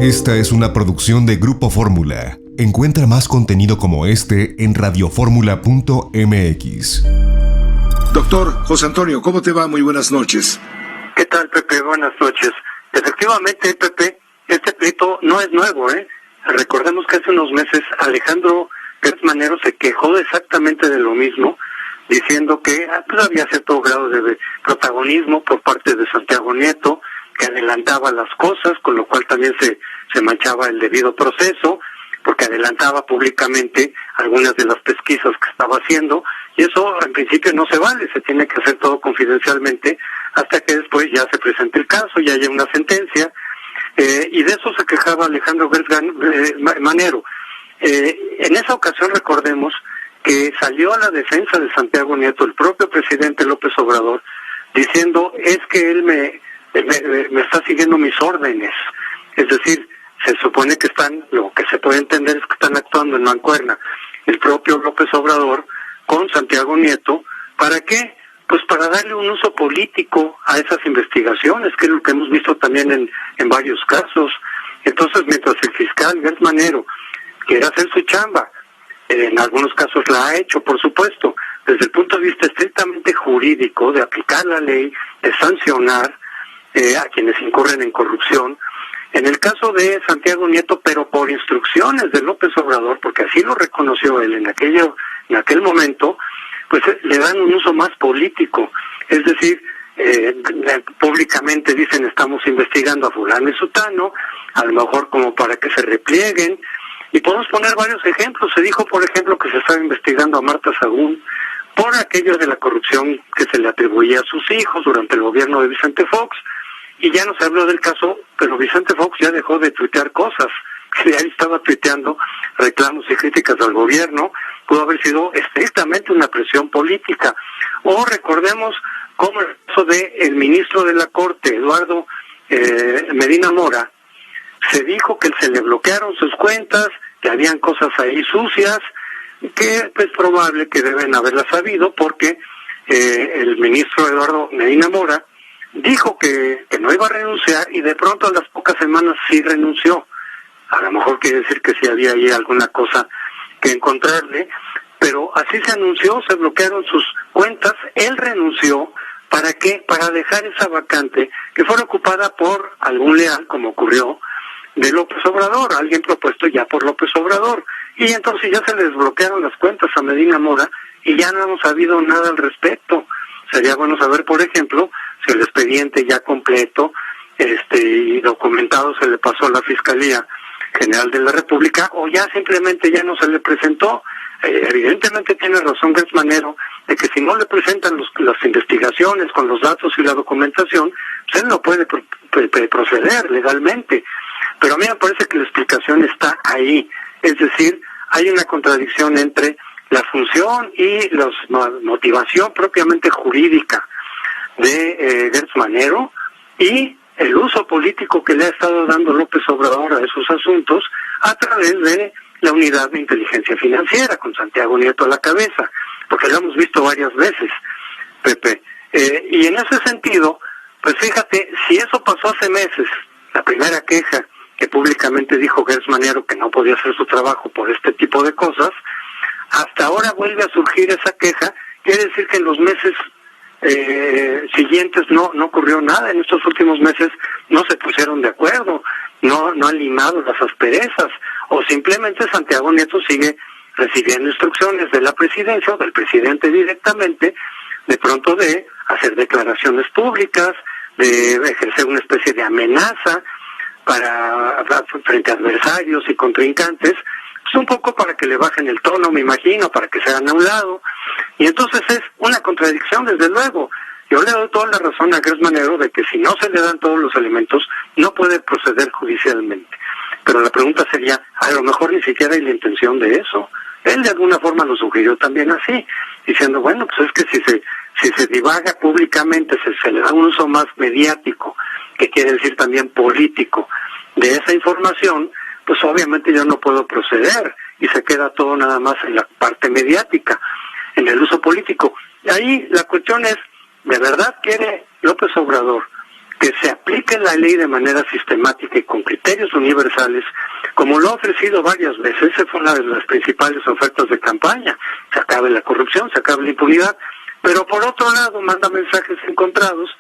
Esta es una producción de Grupo Fórmula. Encuentra más contenido como este en radioformula.mx. Doctor José Antonio, ¿cómo te va? Muy buenas noches. ¿Qué tal, Pepe? Buenas noches. Efectivamente, Pepe, este pleito no es nuevo, ¿eh? Recordemos que hace unos meses Alejandro Gertz Manero se quejó exactamente de lo mismo, diciendo que pues, había cierto grado de protagonismo por parte de Santiago Nieto, que adelantaba las cosas, con lo cual también se manchaba el debido proceso, porque adelantaba públicamente algunas de las pesquisas que estaba haciendo, y eso en principio no se vale, se tiene que hacer todo confidencialmente hasta que después ya se presente el caso, ya haya una sentencia, y de eso se quejaba Alejandro Gertz Manero. En esa ocasión recordemos que salió a la defensa de Santiago Nieto el propio presidente López Obrador, diciendo, es que él me está siguiendo mis órdenes, es decir, se supone que lo que se puede entender es que están actuando en mancuerna el propio López Obrador con Santiago Nieto. ¿Para qué? Pues para darle un uso político a esas investigaciones, que es lo que hemos visto también en varios casos. Entonces, mientras el fiscal Gertz Manero quiere hacer su chamba, en algunos casos la ha hecho, por supuesto, desde el punto de vista estrictamente jurídico, de aplicar la ley, de sancionar a quienes incurren en corrupción. En el caso de Santiago Nieto, pero por instrucciones de López Obrador, porque así lo reconoció él en aquel momento, pues le dan un uso más político. Es decir, públicamente dicen estamos investigando a fulano y sutano, a lo mejor como para que se replieguen, y podemos poner varios ejemplos. Se dijo, por ejemplo, que se estaba investigando a Marta Sagún por aquello de la corrupción que se le atribuía a sus hijos durante el gobierno de Vicente Fox, y ya no se habló del caso, pero Vicente Fox ya dejó de tuitear cosas, que ahí estaba tuiteando reclamos y críticas al gobierno. Pudo haber sido estrictamente una presión política. O recordemos como el caso del ministro de la Corte, Eduardo Medina Mora, se dijo que se le bloquearon sus cuentas, que habían cosas ahí sucias, que es probable que deben haberlas sabido, porque el ministro Eduardo Medina Mora dijo que no iba a renunciar, y de pronto a las pocas semanas sí renunció. A lo mejor quiere decir que sí había ahí alguna cosa que encontrarle, pero así se anunció, se bloquearon sus cuentas, él renunció. ¿Para qué? Para dejar esa vacante que fuera ocupada por algún leal, como ocurrió, de López Obrador, alguien propuesto ya por López Obrador. Y entonces ya se les desbloquearon las cuentas a Medina Mora y ya no hemos sabido nada al respecto. Sería bueno saber, por ejemplo, si el expediente ya completo y documentado se le pasó a la Fiscalía General de la República, o ya simplemente ya no se le presentó. Evidentemente tiene razón Gertz Manero de que si no le presentan las investigaciones con los datos y la documentación, pues él no puede proceder legalmente. Pero a mí me parece que la explicación está ahí. Es decir, hay una contradicción entre la función y la motivación propiamente jurídica de Gertz Manero y el uso político que le ha estado dando López Obrador a esos asuntos a través de la unidad de inteligencia financiera, con Santiago Nieto a la cabeza, porque lo hemos visto varias veces, Pepe. Y en ese sentido, pues fíjate, si eso pasó hace meses, la primera queja que públicamente dijo Gertz Manero que no podía hacer su trabajo por este tipo de cosas, hasta ahora vuelve a surgir esa queja. Quiere decir que en los meses siguientes no ocurrió nada. En estos últimos meses no se pusieron de acuerdo, no han limado las asperezas, o simplemente Santiago Nieto sigue recibiendo instrucciones de la presidencia o del presidente directamente, de pronto de hacer declaraciones públicas, de ejercer una especie de amenaza frente a adversarios y contrincantes, pues un poco para que le bajen el tono, me imagino, para que se hagan a un lado. Y entonces es una contradicción, desde luego. Yo le doy toda la razón a Gertz Manero de que si no se le dan todos los elementos, no puede proceder judicialmente. Pero la pregunta sería, a lo mejor ni siquiera hay la intención de eso. Él de alguna forma lo sugirió también así, diciendo, bueno, pues es que si se divaga públicamente, se le da un uso más mediático, que quiere decir también político, de esa información, pues obviamente yo no puedo proceder, y se queda todo nada más en la parte mediática, en el uso político. Y ahí la cuestión es, ¿de verdad quiere López Obrador que se aplique la ley de manera sistemática y con criterio criterios universales, como lo ha ofrecido varias veces. Esa fue una de las principales ofertas de campaña: se acabe la corrupción, se acabe la impunidad. Pero por otro lado manda mensajes encontrados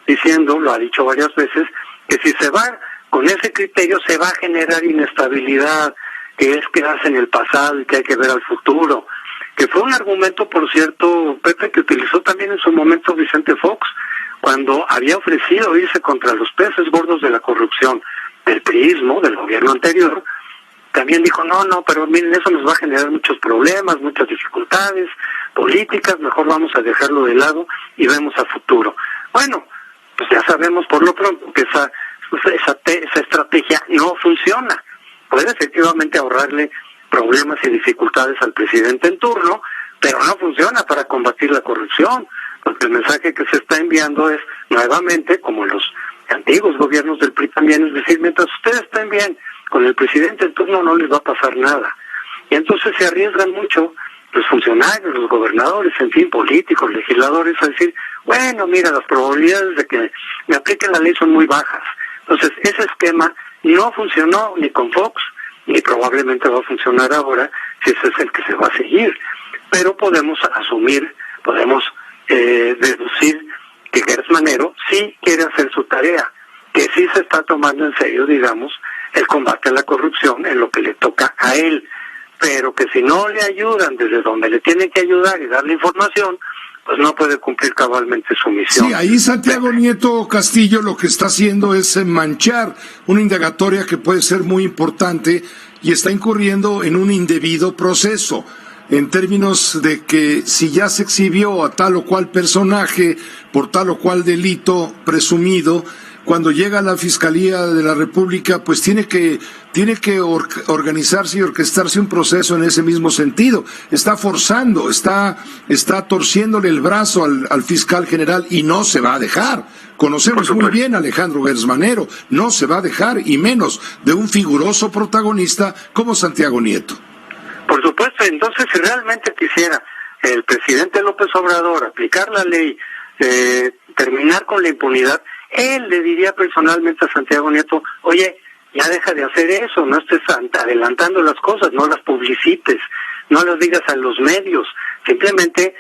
diciendo, lo ha dicho varias veces, que si se va con ese criterio se va a generar inestabilidad, que es quedarse en el pasado y que hay que ver al futuro. Que fue un argumento, por cierto, Pepe, que utilizó también en su momento Vicente Fox, cuando había ofrecido irse contra los peces gordos de la corrupción del priismo, del gobierno anterior. También dijo, no, pero miren, eso nos va a generar muchos problemas, muchas dificultades políticas, mejor vamos a dejarlo de lado y vemos a futuro. Bueno, pues ya sabemos por lo pronto que esa estrategia no funciona. Puede efectivamente ahorrarle problemas y dificultades al presidente en turno, pero no funciona para combatir la corrupción, porque el mensaje que se está enviando es, nuevamente, como los antiguos gobiernos del PRI también, es decir, mientras ustedes estén bien con el presidente en turno no les va a pasar nada. Y entonces se arriesgan mucho los funcionarios, los gobernadores, en fin, políticos, legisladores, a decir, bueno, mira, las probabilidades de que me apliquen la ley son muy bajas. Entonces, ese esquema no funcionó ni con Fox, ni probablemente va a funcionar ahora, si ese es el que se va a seguir. Pero podemos asumir, podemos deducir que Gertz Manero sí quiere hacer su tarea, que sí se está tomando en serio, digamos, el combate a la corrupción en lo que le toca a él, pero que si no le ayudan desde donde le tienen que ayudar y darle información, pues no puede cumplir cabalmente su misión. Sí, ahí Santiago Nieto Castillo lo que está haciendo es manchar una indagatoria que puede ser muy importante y está incurriendo en un indebido proceso, en términos de que si ya se exhibió a tal o cual personaje por tal o cual delito presumido, cuando llega a la Fiscalía de la República, pues tiene que organizarse y orquestarse un proceso en ese mismo sentido. Está forzando, está torciéndole el brazo al fiscal general y no se va a dejar. Conocemos muy bien a Alejandro Gertz Manero, no se va a dejar, y menos de un figuroso protagonista como Santiago Nieto. Por supuesto, entonces si realmente quisiera el presidente López Obrador aplicar la ley, terminar con la impunidad, él le diría personalmente a Santiago Nieto, oye, ya deja de hacer eso, no estés adelantando las cosas, no las publicites, no las digas a los medios, simplemente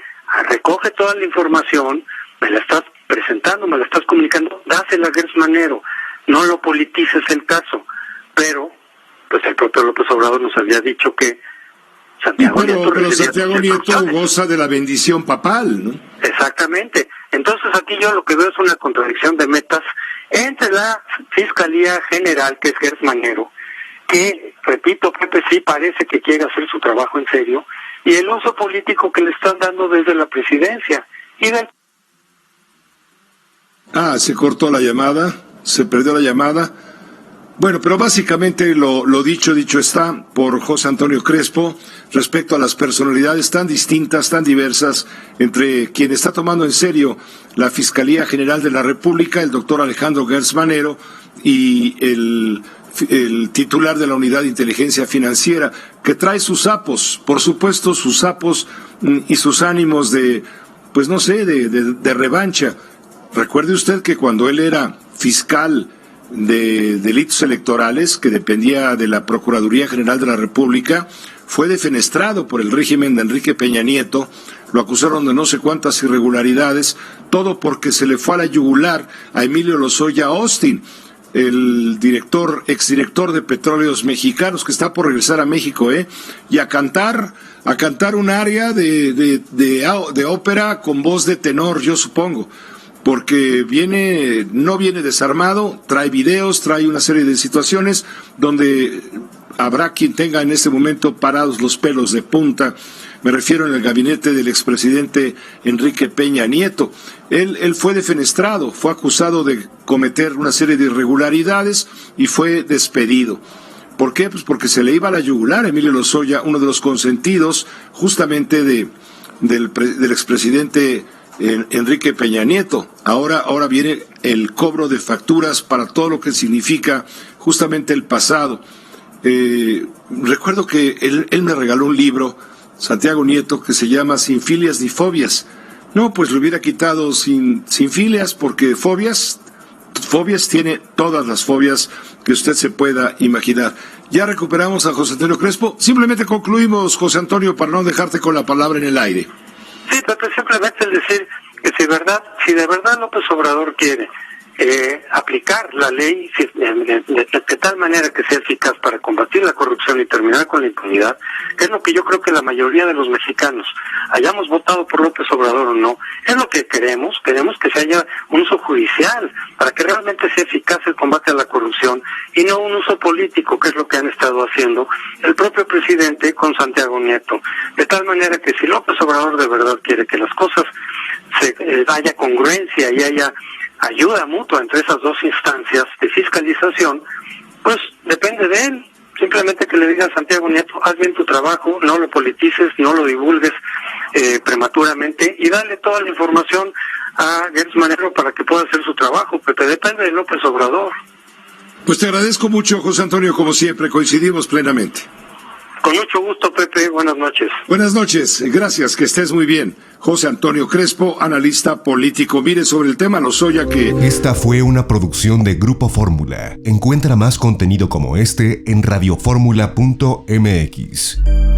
recoge toda la información, me la estás presentando, me la estás comunicando, dásela a Gertz Manero, no lo politices el caso. Pero, pues el propio López Obrador nos había dicho que Santiago Nieto goza de la bendición papal, ¿no? Exactamente. Entonces aquí yo lo que veo es una contradicción de metas entre la Fiscalía General, que es Gertz Manero, que, repito, Pepe, sí parece que quiere hacer su trabajo en serio, y el uso político que le están dando desde la presidencia. Se cortó la llamada, se perdió la llamada. Bueno, pero básicamente lo dicho está por José Antonio Crespo respecto a las personalidades tan distintas, tan diversas, entre quien está tomando en serio la Fiscalía General de la República, el doctor Alejandro Gertz Manero, y el titular de la Unidad de Inteligencia Financiera, que trae sus sapos, por supuesto, sus sapos y sus ánimos de revancha. Recuerde usted que cuando él era fiscal de delitos electorales, que dependía de la Procuraduría General de la República, fue defenestrado por el régimen de Enrique Peña Nieto, lo acusaron de no sé cuántas irregularidades, todo porque se le fue a la yugular a Emilio Lozoya Austin, el exdirector de Petróleos Mexicanos, que está por regresar a México, y a cantar un área de ópera con voz de tenor, yo supongo, porque no viene desarmado, trae videos, trae una serie de situaciones donde habrá quien tenga en este momento parados los pelos de punta. Me refiero en el gabinete del expresidente Enrique Peña Nieto. Él fue defenestrado, fue acusado de cometer una serie de irregularidades y fue despedido. ¿Por qué? Pues porque se le iba a la yugular a Emilio Lozoya, uno de los consentidos justamente del expresidente Enrique Peña Nieto. Ahora viene el cobro de facturas para todo lo que significa justamente el pasado. Recuerdo que él me regaló un libro, Santiago Nieto, que se llama Sin filias ni fobias. No, pues lo hubiera quitado sin filias, porque fobias tiene todas las fobias que usted se pueda imaginar. Ya recuperamos a José Antonio Crespo. Simplemente concluimos, José Antonio, para no dejarte con la palabra en el aire. Sí, Pepe, simplemente es decir que si de verdad López Obrador quiere aplicar la ley de tal manera que sea eficaz para combatir la corrupción y terminar con la impunidad, que es lo que yo creo que la mayoría de los mexicanos, hayamos votado por López Obrador o no, es lo que queremos que se haya un uso judicial para que realmente sea eficaz el combate a la corrupción y no un uso político, que es lo que han estado haciendo el propio presidente con Santiago Nieto, de tal manera que si López Obrador de verdad quiere que las cosas haya congruencia y haya ayuda mutua entre esas dos instancias de fiscalización, pues depende de él. Simplemente que le diga a Santiago Nieto, haz bien tu trabajo, no lo politices, no lo divulgues prematuramente y dale toda la información a Gertz Manero para que pueda hacer su trabajo, Pepe. Depende de López Obrador. Pues te agradezco mucho, José Antonio, como siempre, coincidimos plenamente. Con mucho gusto, Pepe. Buenas noches. Buenas noches. Gracias, que estés muy bien. José Antonio Crespo, analista político. Mire, sobre el tema Lozoya que... Esta fue una producción de Grupo Fórmula. Encuentra más contenido como este en radioformula.mx.